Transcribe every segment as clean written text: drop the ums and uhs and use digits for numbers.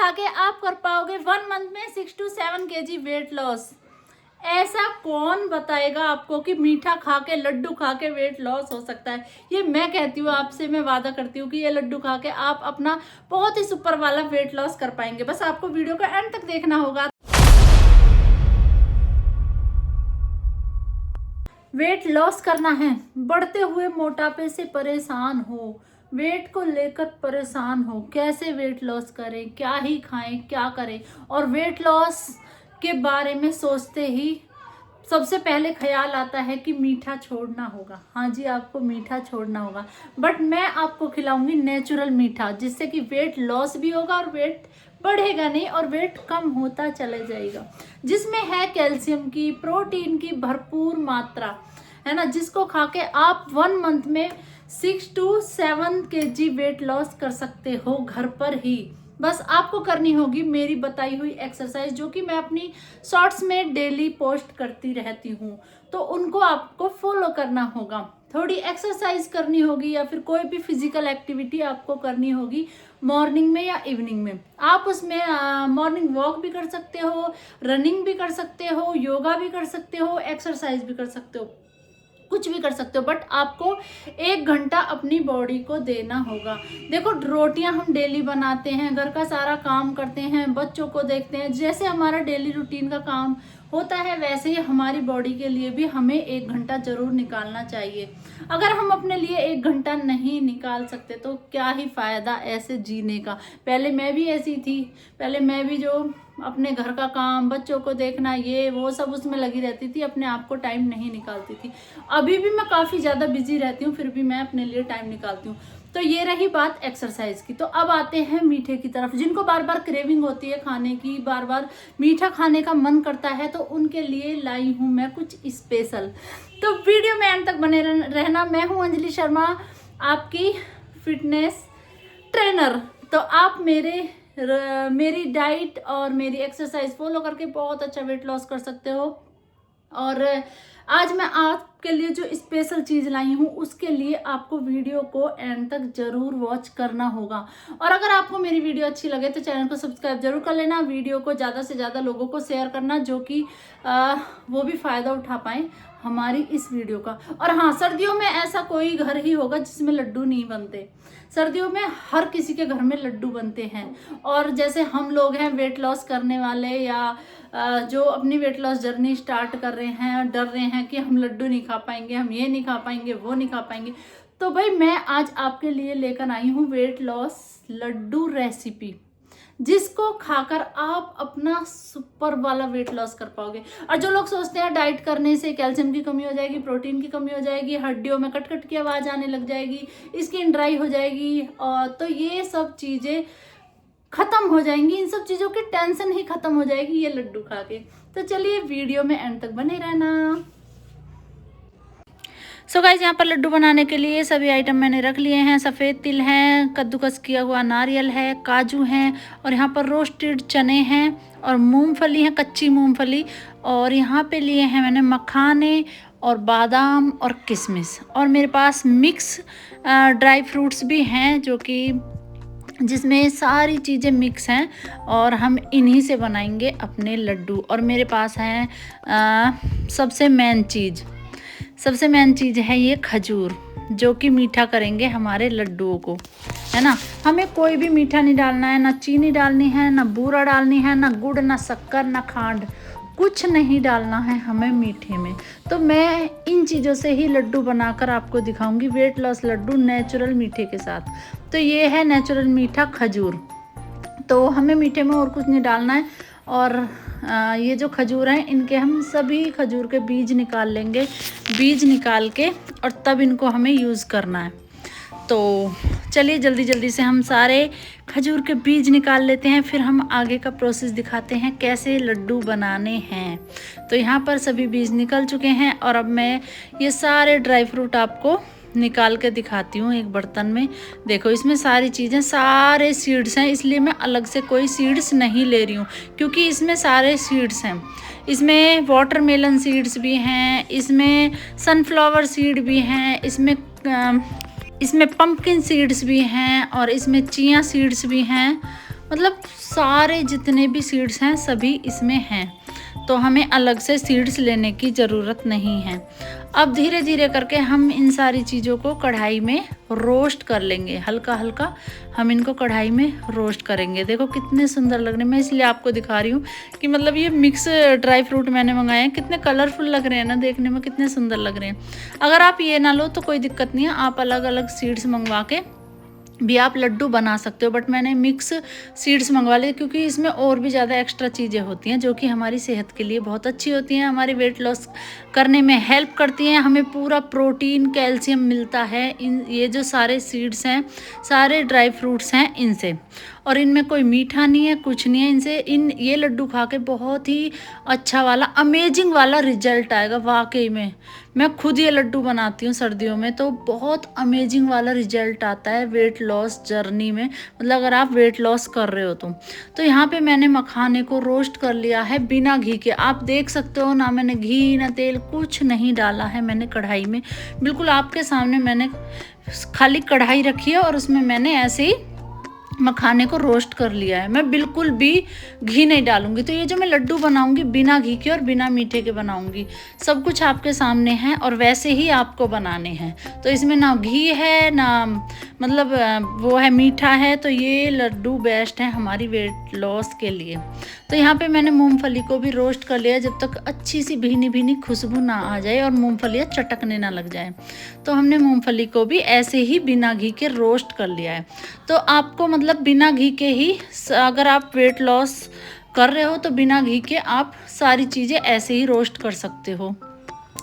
खा के आप कर पाओगे 1 मंथ में 6 to 7 kg वेट लॉस। ऐसा कौन बताएगा आपको कि मीठा खा के, लड्डू खा के वेट लॉस हो सकता है। ये मैं कहती हूँ आपसे, मैं वादा करती हूँ कि ये लड्डू खा के आप अपना बहुत ही सुपर वाला वेट लॉस कर पाएंगे। बस आपको वीडियो का एंड तक देखना होगा। वेट लॉस करना है, बढ़ते हुए मोटापे से परेशान हो, वेट को लेकर परेशान हो, कैसे वेट लॉस करें, क्या ही खाएं, क्या करें, और वेट लॉस के बारे में सोचते ही सबसे पहले ख्याल आता है कि मीठा छोड़ना होगा। हाँ जी, आपको मीठा छोड़ना होगा, बट मैं आपको खिलाऊंगी नेचुरल मीठा, जिससे कि वेट लॉस भी होगा और वेट बढ़ेगा नहीं और वेट कम होता चला जाएगा, जिसमें है कैल्शियम की, प्रोटीन की भरपूर मात्रा, है ना, जिसको खा के आप 1 मंथ में 6 to 7 kg वेट लॉस कर सकते हो घर पर ही। बस आपको करनी होगी मेरी बताई हुई एक्सरसाइज, जो कि मैं अपनी शॉर्ट्स में डेली पोस्ट करती रहती हूँ, तो उनको आपको फॉलो करना होगा। थोड़ी एक्सरसाइज करनी होगी या फिर कोई भी फिजिकल एक्टिविटी आपको करनी होगी मॉर्निंग में या इवनिंग में। आप उसमें मॉर्निंग वॉक भी कर सकते हो, रनिंग भी कर सकते हो, योगा भी कर सकते हो, एक्सरसाइज भी कर सकते हो, कुछ भी कर सकते हो, बट आपको 1 घंटा अपनी बॉडी को देना होगा। देखो, रोटियां हम डेली बनाते हैं, घर का सारा काम करते हैं, बच्चों को देखते हैं, जैसे हमारा डेली रूटीन का काम होता है वैसे ही हमारी बॉडी के लिए भी हमें 1 घंटा जरूर निकालना चाहिए। अगर हम अपने लिए 1 घंटा नहीं निकाल सकते तो क्या ही फायदा ऐसे जीने का। पहले मैं भी ऐसी थी, पहले मैं भी जो अपने घर का काम, बच्चों को देखना, ये वो सब उसमें लगी रहती थी, अपने आप को टाइम नहीं निकालती थी। अभी भी मैं काफ़ी ज़्यादा बिजी रहती हूँ, फिर भी मैं अपने लिए टाइम निकालती हूँ। तो ये रही बात एक्सरसाइज की। तो अब आते हैं मीठे की तरफ। जिनको बार बार क्रेविंग होती है खाने की, बार बार मीठा खाने का मन करता है, तो उनके लिए लाई हूँ मैं कुछ स्पेशल। तो वीडियो में एंड तक बने रहना। मैं हूँ अंजलि शर्मा, आपकी फिटनेस ट्रेनर। तो आप मेरी डाइट और मेरी एक्सरसाइज फॉलो करके बहुत अच्छा वेट लॉस कर सकते हो। और आज मैं आपके लिए जो स्पेशल चीज़ लाई हूँ उसके लिए आपको वीडियो को एंड तक जरूर वॉच करना होगा। और अगर आपको मेरी वीडियो अच्छी लगे तो चैनल को सब्सक्राइब जरूर कर लेना, वीडियो को ज़्यादा से ज़्यादा लोगों को शेयर करना, जो कि वो भी फ़ायदा उठा पाएँ हमारी इस वीडियो का। और हाँ, सर्दियों में ऐसा कोई घर ही होगा जिसमें लड्डू नहीं बनते। सर्दियों में हर किसी के घर में लड्डू बनते हैं। और जैसे हम लोग हैं वेट लॉस करने वाले, या जो अपनी वेट लॉस जर्नी स्टार्ट कर रहे हैं, डर रहे हैं कि हम लड्डू नहीं खा पाएंगे, हम ये नहीं खा पाएंगे, वो नहीं खा पाएंगे, तो भाई मैं आज आपके लिए लेकर आई हूँ वेट लॉस लड्डू रेसिपी, जिसको खाकर आप अपना सुपर वाला वेट लॉस कर पाओगे। और जो लोग सोचते हैं डाइट करने से कैल्शियम की कमी हो जाएगी, प्रोटीन की कमी हो जाएगी, हड्डियों में कट कट की आवाज़ आने लग जाएगी, स्किन ड्राई हो जाएगी, और तो ये सब चीज़ें खत्म हो जाएंगी, इन सब चीज़ों की टेंशन ही खत्म हो जाएगी ये लड्डू खा के। तो चलिए वीडियो में एंड तक बने रहना। सो गाइस, यहाँ पर लड्डू बनाने के लिए सभी आइटम मैंने रख लिए हैं। सफ़ेद तिल हैं, कद्दूकस किया हुआ नारियल है, काजू हैं, और यहाँ पर रोस्टेड चने हैं, और मूंगफली है, कच्ची मूंगफली, और यहाँ पे लिए हैं मैंने मखाने और बादाम और किशमिश, और मेरे पास मिक्स ड्राई फ्रूट्स भी हैं, जो कि जिसमें सारी चीज़ें मिक्स हैं, और हम इन्हीं से बनाएंगे अपने लड्डू। और मेरे पास हैं सबसे मेन चीज़ है ये खजूर, जो कि मीठा करेंगे हमारे लड्डुओं को, है ना। हमें कोई भी मीठा नहीं डालना है, ना चीनी डालनी है, ना बूरा डालनी है, ना गुड़, ना शक्कर, ना खांड, कुछ नहीं डालना है हमें मीठे में। तो मैं इन चीज़ों से ही लड्डू बनाकर आपको दिखाऊंगी, वेट लॉस लड्डू नेचुरल मीठे के साथ। तो ये है नेचुरल मीठा खजूर। तो हमें मीठे में और कुछ नहीं डालना है। और ये जो खजूर हैं, इनके हम सभी खजूर के बीज निकाल लेंगे, बीज निकाल के, और तब इनको हमें यूज़ करना है। तो चलिए जल्दी जल्दी से हम सारे खजूर के बीज निकाल लेते हैं, फिर हम आगे का प्रोसेस दिखाते हैं कैसे लड्डू बनाने हैं। तो यहाँ पर सभी बीज निकल चुके हैं, और अब मैं ये सारे ड्राई फ्रूट आपको निकाल के दिखाती हूँ एक बर्तन में। देखो, इसमें सारी चीज़ें, सारे सीड्स हैं, इसलिए मैं अलग से कोई सीड्स नहीं ले रही हूँ, क्योंकि इसमें सारे सीड्स हैं। इसमें वाटरमेलन सीड्स भी हैं, इसमें सनफ्लावर सीड भी हैं, इसमें पंपकिन सीड्स भी हैं, और इसमें चिया सीड्स भी हैं, मतलब सारे जितने भी सीड्स हैं सभी इसमें हैं, तो हमें अलग से सीड्स लेने की ज़रूरत नहीं है। अब धीरे धीरे करके हम इन सारी चीज़ों को कढ़ाई में रोस्ट कर लेंगे, हल्का हल्का हम इनको कढ़ाई में रोस्ट करेंगे। देखो कितने सुंदर लग रहे हैं, मैं इसलिए आपको दिखा रही हूँ कि मतलब ये मिक्स ड्राई फ्रूट मैंने मंगाए हैं, कितने कलरफुल लग रहे हैं ना, देखने में कितने सुंदर लग रहे हैं। अगर आप ये ना लो तो कोई दिक्कत नहीं है, आप अलग अलग सीड्स मंगवा के भी आप लड्डू बना सकते हो, बट मैंने मिक्स सीड्स मंगवा लिए क्योंकि इसमें और भी ज़्यादा एक्स्ट्रा चीज़ें होती हैं जो कि हमारी सेहत के लिए बहुत अच्छी होती हैं, हमारे वेट लॉस करने में हेल्प करती हैं, हमें पूरा प्रोटीन कैल्शियम मिलता है इन ये जो सारे सीड्स हैं, सारे ड्राई फ्रूट्स हैं इनसे। और इनमें कोई मीठा नहीं है, कुछ नहीं है, इनसे ये लड्डू खा के बहुत ही अच्छा वाला अमेजिंग वाला रिजल्ट आएगा। वाकई में मैं खुद ये लड्डू बनाती हूँ सर्दियों में, तो बहुत अमेजिंग वाला रिजल्ट आता है वेट लॉस जर्नी में, मतलब अगर आप वेट लॉस कर रहे हो तो यहाँ पे मैंने मखाने को रोस्ट कर लिया है बिना घी के। आप देख सकते हो ना, मैंने घी ना तेल कुछ नहीं डाला है मैंने कढ़ाई में, बिल्कुल आपके सामने मैंने खाली कढ़ाई रखी है और उसमें मैंने ऐसे ही मखाने को रोस्ट कर लिया है। मैं बिल्कुल भी घी नहीं डालूंगी, तो ये जो मैं लड्डू बनाऊंगी बिना घी के और बिना मीठे के बनाऊंगी। सब कुछ आपके सामने है और वैसे ही आपको बनाने हैं, तो इसमें ना घी है ना मतलब वो है मीठा है, तो ये लड्डू बेस्ट है हमारी वेट लॉस के लिए। तो यहाँ पे मैंने मूंगफली को भी रोस्ट कर लिया जब तक अच्छी सी भीनी भीनी खुशबू ना आ जाए और मूंगफलियाँ चटकने ना लग जाए। तो हमने मूंगफली को भी ऐसे ही बिना घी के रोस्ट कर लिया है। तो आपको मतलब बिना घी के ही, अगर आप वेट लॉस कर रहे हो तो बिना घी के आप सारी चीज़ें ऐसे ही रोस्ट कर सकते हो।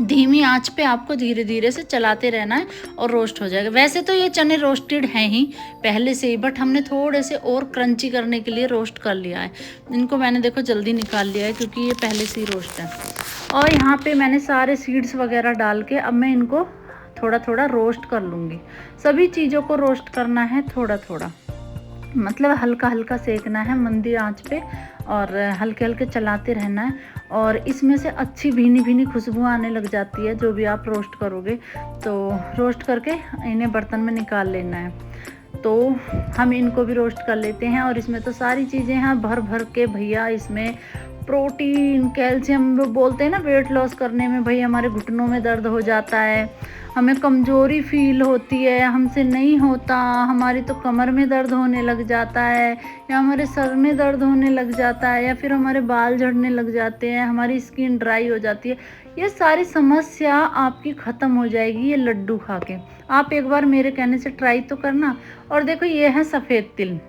धीमी आंच पे आपको धीरे धीरे से चलाते रहना है और रोस्ट हो जाएगा। वैसे तो ये चने रोस्टेड हैं ही पहले से ही, बट हमने थोड़े से और क्रंची करने के लिए रोस्ट कर लिया है। इनको मैंने देखो जल्दी निकाल लिया है क्योंकि ये पहले से ही रोस्ट है। और यहाँ पे मैंने सारे सीड्स वगैरह डाल के अब मैं इनको थोड़ा थोड़ा रोस्ट कर लूँगी। सभी चीज़ों को रोस्ट करना है थोड़ा थोड़ा, मतलब हल्का हल्का सेकना है मंदी आंच पे और हल्के हल्के चलाते रहना है। और इसमें से अच्छी भीनी भीनी खुशबू आने लग जाती है जो भी आप रोस्ट करोगे, तो रोस्ट करके इन्हें बर्तन में निकाल लेना है। तो हम इनको भी रोस्ट कर लेते हैं। और इसमें तो सारी चीज़ें हैं भर भर के भैया, इसमें प्रोटीन कैल्शियम, वो बोलते हैं ना वेट लॉस करने में भाई हमारे घुटनों में दर्द हो जाता है, हमें कमज़ोरी फील होती है, हमसे नहीं होता, हमारी तो कमर में दर्द होने लग जाता है या हमारे सर में दर्द होने लग जाता है या फिर हमारे बाल झड़ने लग जाते हैं, हमारी स्किन ड्राई हो जाती है, ये सारी समस्या आपकी ख़त्म हो जाएगी ये लड्डू खा के। आप एक बार मेरे कहने से ट्राई तो करना। और देखो ये है सफ़ेद तिल,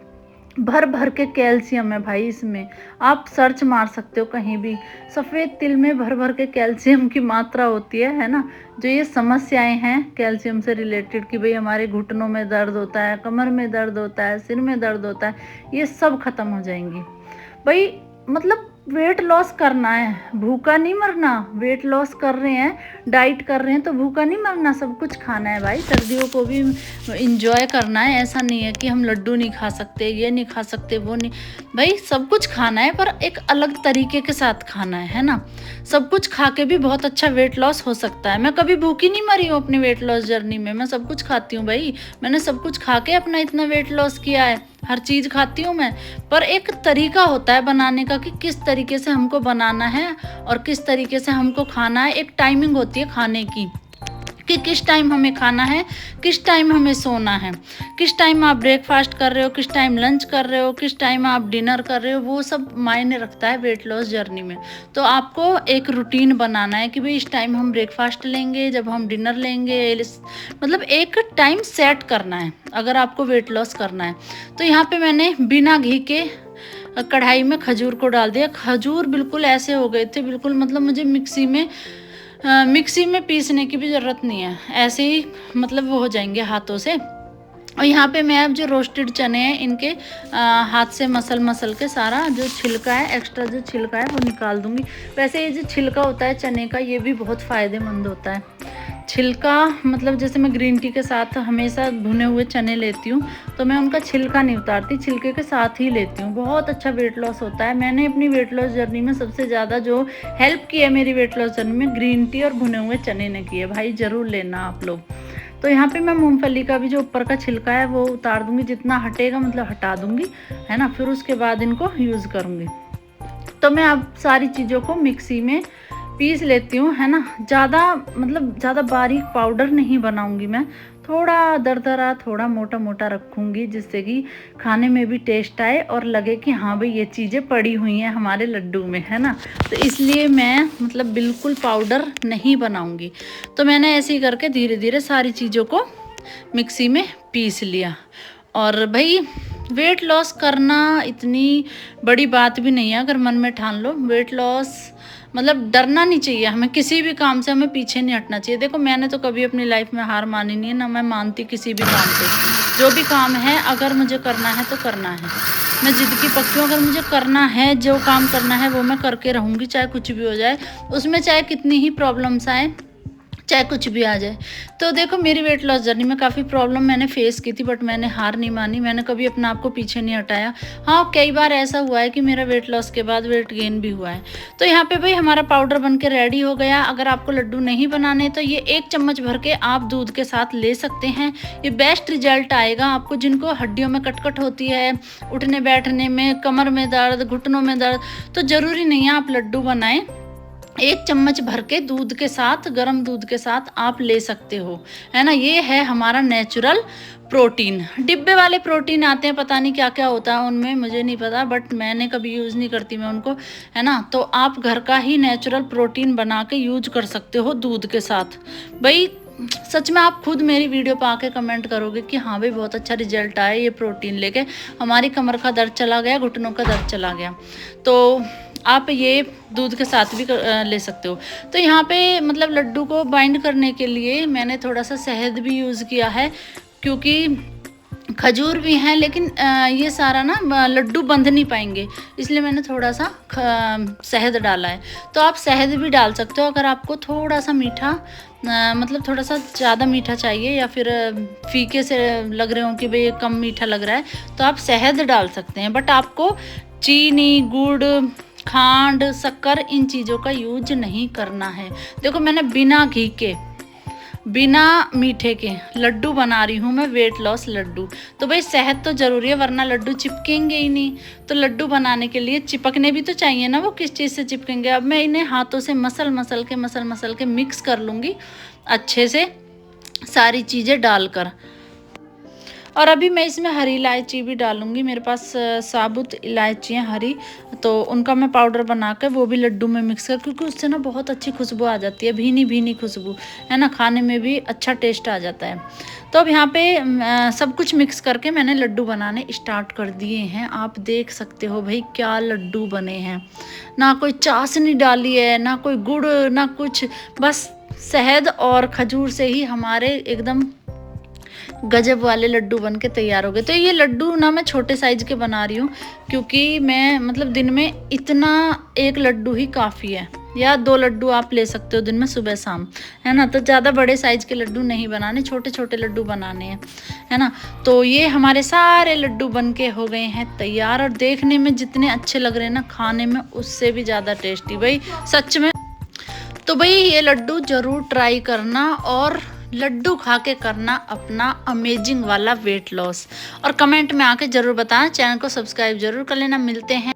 भर भर के कैल्शियम है भाई इसमें, आप सर्च मार सकते हो कहीं भी, सफ़ेद तिल में भर भर के कैल्शियम की मात्रा होती है ना। जो ये समस्याएं हैं कैल्शियम से रिलेटेड कि भाई हमारे घुटनों में दर्द होता है, कमर में दर्द होता है, सिर में दर्द होता है, ये सब खत्म हो जाएंगी भाई। मतलब वेट लॉस करना है, भूखा नहीं मरना। वेट लॉस कर रहे हैं, डाइट कर रहे हैं तो भूखा नहीं मरना, सब कुछ खाना है भाई। सर्दियों को भी इंजॉय करना है, ऐसा नहीं है कि हम लड्डू नहीं खा सकते, ये नहीं खा सकते, वो नहीं, भाई सब कुछ खाना है पर एक अलग तरीके के साथ खाना है ना। सब कुछ खा के भी बहुत अच्छा वेट लॉस हो सकता है। मैं कभी भूखी नहीं मरी हूँ अपनी वेट लॉस जर्नी में, मैं सब कुछ खाती हूँ भाई, मैंने सब कुछ खा के अपना इतना वेट लॉस किया है, हर चीज़ खाती हूँ मैं। पर एक तरीका होता है बनाने का कि किस तरीके से हमको बनाना है और किस तरीके से हमको खाना है। एक टाइमिंग होती है खाने की कि किस टाइम हमें खाना है, किस टाइम हमें सोना है, किस टाइम आप ब्रेकफास्ट कर रहे हो, किस टाइम लंच कर रहे हो, किस टाइम आप डिनर कर रहे हो, वो सब मायने रखता है वेट लॉस जर्नी में। तो आपको एक रूटीन बनाना है कि भाई इस टाइम हम ब्रेकफास्ट लेंगे, जब हम डिनर लेंगे, मतलब एक टाइम सेट करना है अगर आपको वेट लॉस करना है। तो यहाँ पे मैंने बिना घी के कढ़ाई में खजूर को डाल दिया। खजूर बिल्कुल ऐसे हो गए थे, बिल्कुल मतलब मुझे मिक्सी में पीसने की भी ज़रूरत नहीं है, ऐसे ही मतलब वो हो जाएंगे हाथों से। और यहाँ पे मैं अब जो रोस्टेड चने हैं इनके हाथ से मसल के सारा जो छिलका है, एक्स्ट्रा जो छिलका है वो निकाल दूँगी। वैसे ये जो छिलका होता है चने का ये भी बहुत फ़ायदेमंद होता है। छिलका मतलब जैसे मैं ग्रीन टी के साथ हमेशा भुने हुए चने लेती हूँ तो मैं उनका छिलका नहीं उतारती, छिलके के साथ ही लेती हूँ। बहुत अच्छा वेट लॉस होता है। मैंने अपनी वेट लॉस जर्नी में सबसे ज़्यादा जो हेल्प की है मेरी वेट लॉस जर्नी में ग्रीन टी और भुने हुए चने ने की है भाई, ज़रूर लेना आप लोग। तो यहाँ पे मैं मूंगफली का भी जो ऊपर का छिलका है वो उतार दूंगी, जितना हटेगा मतलब हटा दूंगी, है ना। फिर उसके बाद इनको यूज़ करूँगी। तो मैं अब सारी चीज़ों को मिक्सी में पीस लेती हूँ, है ना। ज़्यादा बारीक पाउडर नहीं बनाऊंगी मैं, थोड़ा दरदरा, थोड़ा मोटा मोटा रखूँगी, जिससे कि खाने में भी टेस्ट आए और लगे कि हाँ भाई ये चीज़ें पड़ी हुई हैं हमारे लड्डू में, है ना। तो इसलिए मैं मतलब बिल्कुल पाउडर नहीं बनाऊँगी। तो मैंने ऐसे ही करके धीरे धीरे सारी चीज़ों को मिक्सी में पीस लिया। और भाई वेट लॉस करना इतनी बड़ी बात भी नहीं है, अगर मन में ठान लो। वेट लॉस मतलब डरना नहीं चाहिए हमें, किसी भी काम से हमें पीछे नहीं हटना चाहिए। देखो मैंने तो कभी अपनी लाइफ में हार मानी नहीं है, ना मैं मानती किसी भी काम पे। जो भी काम है अगर मुझे करना है तो करना है। मैं जिद की पक्की हूँ, अगर मुझे करना है, जो काम करना है वो मैं करके रहूँगी, चाहे कुछ भी हो जाए उसमें, चाहे कितनी ही प्रॉब्लम्स आए, चाहे कुछ भी आ जाए। तो देखो मेरी वेट लॉस जर्नी में काफ़ी प्रॉब्लम मैंने फेस की थी, बट मैंने हार नहीं मानी, मैंने कभी अपने आप को पीछे नहीं हटाया। हाँ, कई बार ऐसा हुआ है कि मेरा वेट लॉस के बाद वेट गेन भी हुआ है। तो यहाँ पे भाई हमारा पाउडर बन के रेडी हो गया। अगर आपको लड्डू नहीं बनाने तो ये 1 चम्मच भर के आप दूध के साथ ले सकते हैं। ये बेस्ट रिजल्ट आएगा आपको, जिनको हड्डियों में कटकट होती है, उठने बैठने में, कमर में दर्द, घुटनों में दर्द, तो ज़रूरी नहीं है आप लड्डू बनाएं। 1 चम्मच भर के दूध के साथ, गर्म दूध के साथ आप ले सकते हो, है ना। ये है हमारा नेचुरल प्रोटीन। डिब्बे वाले प्रोटीन आते हैं, पता नहीं क्या क्या होता है उनमें, मुझे नहीं पता, बट मैंने कभी यूज़ नहीं करती मैं उनको, है ना। तो आप घर का ही नेचुरल प्रोटीन बना के यूज कर सकते हो दूध के साथ। भाई सच में आप खुद मेरी वीडियो पा के कमेंट करोगे कि हाँ भाई बहुत अच्छा रिजल्ट आया ये प्रोटीन लेके, हमारी कमर का दर्द चला गया, घुटनों का दर्द चला गया। तो आप ये दूध के साथ भी ले सकते हो। तो यहाँ पे मतलब लड्डू को बाइंड करने के लिए मैंने थोड़ा सा शहद भी यूज़ किया है, क्योंकि खजूर भी हैं, लेकिन ये सारा ना लड्डू बंध नहीं पाएंगे, इसलिए मैंने थोड़ा सा शहद डाला है। तो आप शहद भी डाल सकते हो अगर आपको थोड़ा सा मीठा मतलब थोड़ा सा ज़्यादा मीठा चाहिए, या फिर फीके से लग रहे हो कि भाई कम मीठा लग रहा है, तो आप शहद डाल सकते हैं। बट आपको चीनी, गुड़, खांड, शक्कर, इन चीज़ों का यूज नहीं करना है। देखो मैंने बिना घी के, बिना मीठे के लड्डू बना रही हूँ मैं, वेट लॉस लड्डू। तो भाई शहद तो ज़रूरी है, वरना लड्डू चिपकेंगे ही नहीं। तो लड्डू बनाने के लिए चिपकने भी तो चाहिए ना, वो किस चीज़ से चिपकेंगे। अब मैं इन्हें हाथों से मसल मसल के मिक्स कर लूँगी अच्छे से, सारी चीज़ें डालकर। और अभी मैं इसमें हरी इलायची भी डालूंगी, मेरे पास साबुत इलायची हैं हरी, तो उनका मैं पाउडर बना कर वो भी लड्डू में मिक्स कर, क्योंकि उससे ना बहुत अच्छी खुशबू आ जाती है, भीनी भीनी खुशबू, है ना, खाने में भी अच्छा टेस्ट आ जाता है। तो अब यहाँ पे सब कुछ मिक्स करके मैंने लड्डू बनाने स्टार्ट कर दिए हैं। आप देख सकते हो भाई क्या लड्डू बने हैं, ना कोई चाशनी डाली है, ना कोई गुड़, ना कुछ, बस शहद और खजूर से ही हमारे एकदम गजब वाले लड्डू बन के तैयार हो गए। तो ये लड्डू ना मैं छोटे साइज के बना रही हूँ, क्योंकि मैं मतलब दिन में इतना, एक लड्डू ही काफ़ी है, या 2 लड्डू आप ले सकते हो दिन में सुबह शाम, है ना। तो ज़्यादा बड़े साइज के लड्डू नहीं बनाने, छोटे छोटे लड्डू बनाने हैं, है ना। तो ये हमारे सारे लड्डू बन के हो गए हैं तैयार, और देखने में जितने अच्छे लग रहे हैं ना, खाने में उससे भी ज़्यादा टेस्टी भाई, सच में। तो भाई ये लड्डू ज़रूर ट्राई करना, और लड्डू खा के करना अपना अमेजिंग वाला वेट लॉस, और कमेंट में आके ज़रूर बताना, चैनल को सब्सक्राइब ज़रूर कर लेना। मिलते हैं